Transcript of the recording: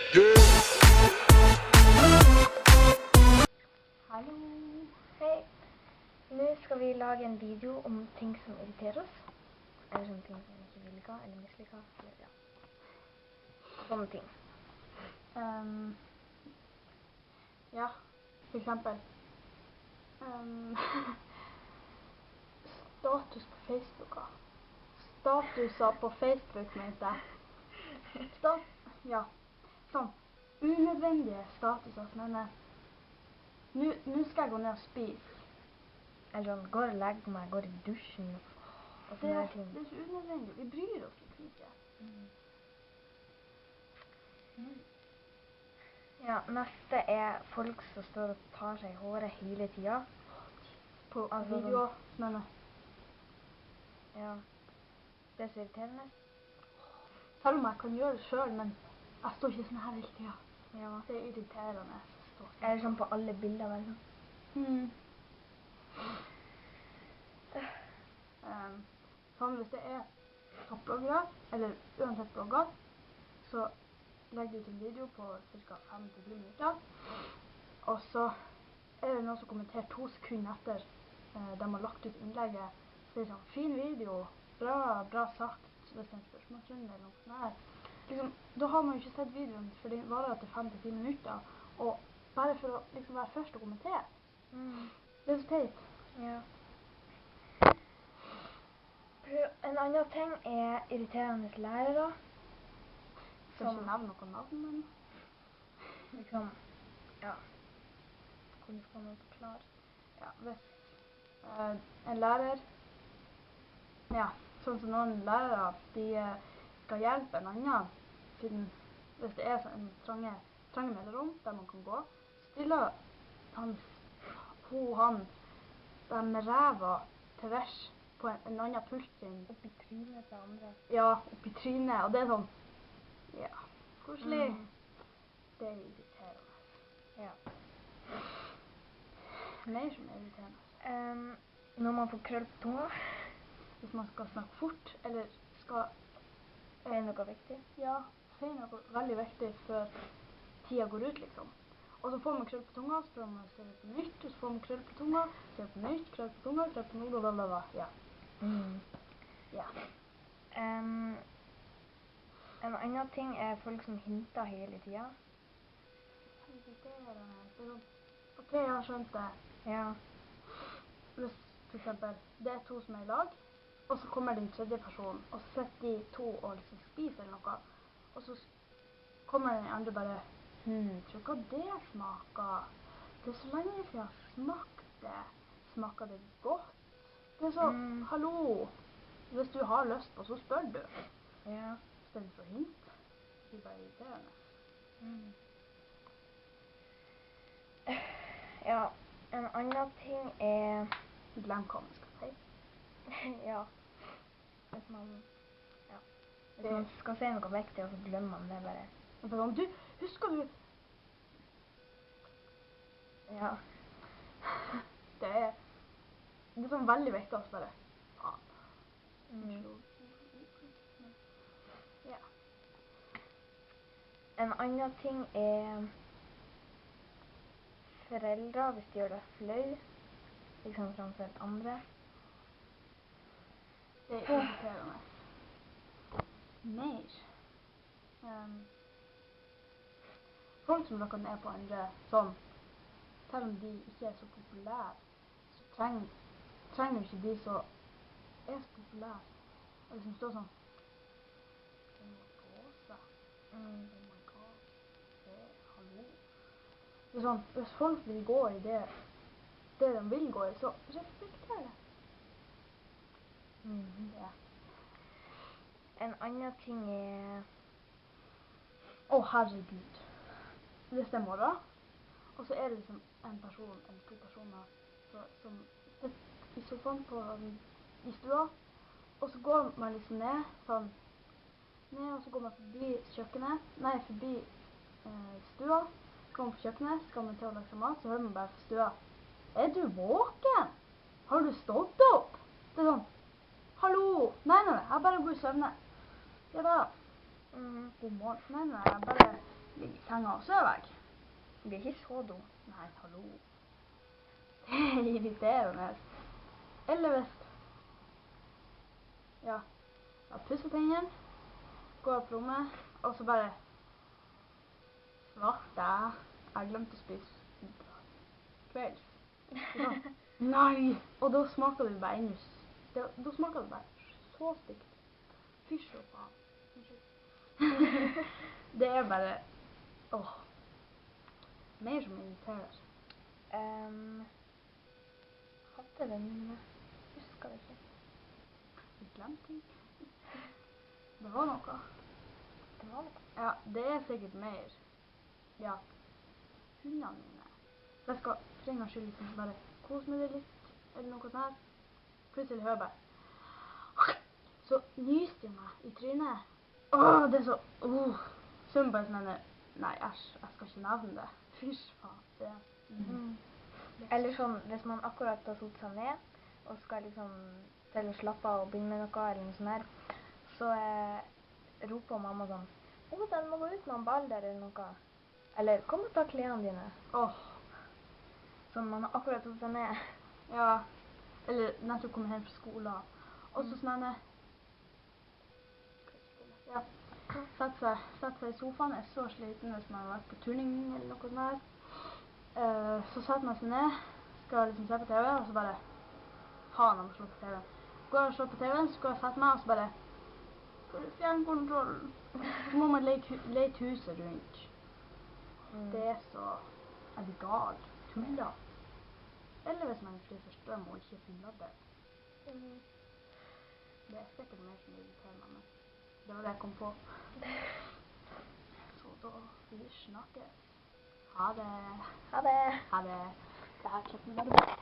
Hallo. Hei. Nå skal vi lage en video om ting som irriterer oss. Eller sånne ting som vi ikke vil ha, eller misliker. Eller ja. Sånne ting. Ja, for eksempel. Status på Facebook. Statuser på Facebook, mente jeg. Ja, sånn unødvendige statuser som mener nå skal jeg gå ned og spise. Eller sånn, går og legger meg, går i dusjen og sånne ting. Det er så unødvendig. Vi bryr oss liksom ikke. Ja, neste er folk som står og tar seg i håret hele tiden. På videoer, mener ja. Det er så irriterende. Selv om jeg kan gjøre det selv, men jeg står ikke sånn her hele tiden. Ja. Det er irriterende. Eller sånn på alle bilder, vel sånn. Sånn hvis det er toppbloggere, eller uansett blogger, så legger du ut en video på ca. 5-10 minutter, og så er det noen som kommenterer 2 sekunder etter de har lagt ut innlegget, så det er sånn, fin video, bra sagt, hvis det er en spørsmålsrunde eller noe sånt her. Liksom, da har man jo ikke sett videoen, for den varer etter 5-10 minutter, og bare for å liksom være først å kommentere. Det er så teit. Ja. En annen ting er irriterende lærere. Skal ikke nevne noen navn, men liksom, ja. Hvordan skal man forklare? Ja, hvis en lærer, ja, sånn som noen lærere, de skal hjelpe en annen, siden hvis det er en trange melderom der man kan gå, stiller han med ræva til vers på en annen pult sin. Oppi trynet til andre. Ja, oppi trynet, og det er sånn, ja, koselig. Det er irriterende. Ja. Mer som er irriterende. Når man får krøll på tunga. Hvis man skal snakke fort, eller skal si noe viktig. Ja, si noe veldig viktig før tida går ut, liksom. Og så får man krøll på tunga, så prøver man å si det på nytt, og så får man krøll på tunga, si det på nytt, krøll på tunga, blablabla. Ja. Ja. En annen ting er folk som hinter hele tiden. Irriterende. Det er sånn, ok, jeg har skjønt det. Ja. Hvis, for eksempel, det er 2 som er i lag, og så kommer den tredje personen, og så sitter de 2 og liksom spiser eller noe, og så kommer den andre bare, tror hva det smaker. Det er så lenge siden jeg har smakt det. Smaker det godt? Det er så, hallo, hvis du har lyst på, så spør du. Ja. Stedet for hint. Det er bare irriterende. Ja, en annen ting er glem hva man skal si. Ja. Hvis man skal si noe viktig, og så glemmer man det bare. Du, husker du? Ja. Det er sånn veldig viktig å bare. Ja. En annen ting er foreldre, hvis de gjør det flau, liksom framfor andre. Det er irriterende. Mer. Folk som rakker ned på andre, sånn, selv om de ikke er så populære, så trenger ikke de så er så populære. Og liksom står sånn, det må gå seg. Oh my god. Hallo. Det er sånn, hvis folk vil gå i det de vil gå i, så respekter det. Ja. En annen ting er herregud. Hvis det er morgen, og så er det liksom en person eller 2 personer som sitter i sofaen i stua, og så går man liksom ned, og så går man forbi kjøkkenet, forbi stua, så går man på kjøkkenet, så skal man til å lage seg mat, så hører man bare på stua, er du våken? Har du stått opp? Det er sånn, hallo, nei, jeg bare går i søvne. Ja da, god morgen, nei, jeg bare ligger i senga og sover jeg. Vi er ikke så dum. Nei, hallo. Det er irriterende. Eller hvis, ja, jeg pusser tennene, går opp på rommet, og så bare svarte jeg glemte å spise kvelds. Sånn, nei! Og da smaker det bare enda, da smaker det bare så stygt. Fysj og faen. Unnskyld. Det er bare, åh, mer som irriterer. Hadde det, men husker det ikke. Glemte. Det var noe. Det var noe. Ja, det er sikkert mer. Ja, hundene mine. Så jeg skal for en gangs skyld liksom bare kose med det litt, eller noe sånt her. Plutselig hører jeg bare, så nyste jeg meg i trynet. Åh, det er så, så bare sånn, nei, æsj, jeg skal ikke nevne det. Fysj faen, det Eller sånn, hvis man akkurat har satt seg ned, og skal liksom til å slappe av og begynne med noe, eller noe sånt her, så roper mamma sånn, den må gå ut med en ball der, eller noe. Eller, kom og ta klærne dine. Sånn, man har akkurat satt seg ned. Ja, eller nettopp kommer hjem fra skolen. Og så sånn, ja, sette seg i sofaen, er så sliten hvis man har vært på turning eller noe sånt her. Så setter man seg ned, skal liksom se på TV, og så bare, faen, jeg må slå på TV. Går jeg og slår på TV, så skal jeg sette meg, og så bare, hvor er fjernkontrollen? Så må man lete huset rundt. Det er så, det galt, tuller. Eller hvis man flyr for strøm og ikke finner ladder. Det er sikkert mer som irriterer meg, men det var det jeg kom på. Så da vi snakkes. Ha det. Ha det. Ha det. Det her kjøpte vi bare.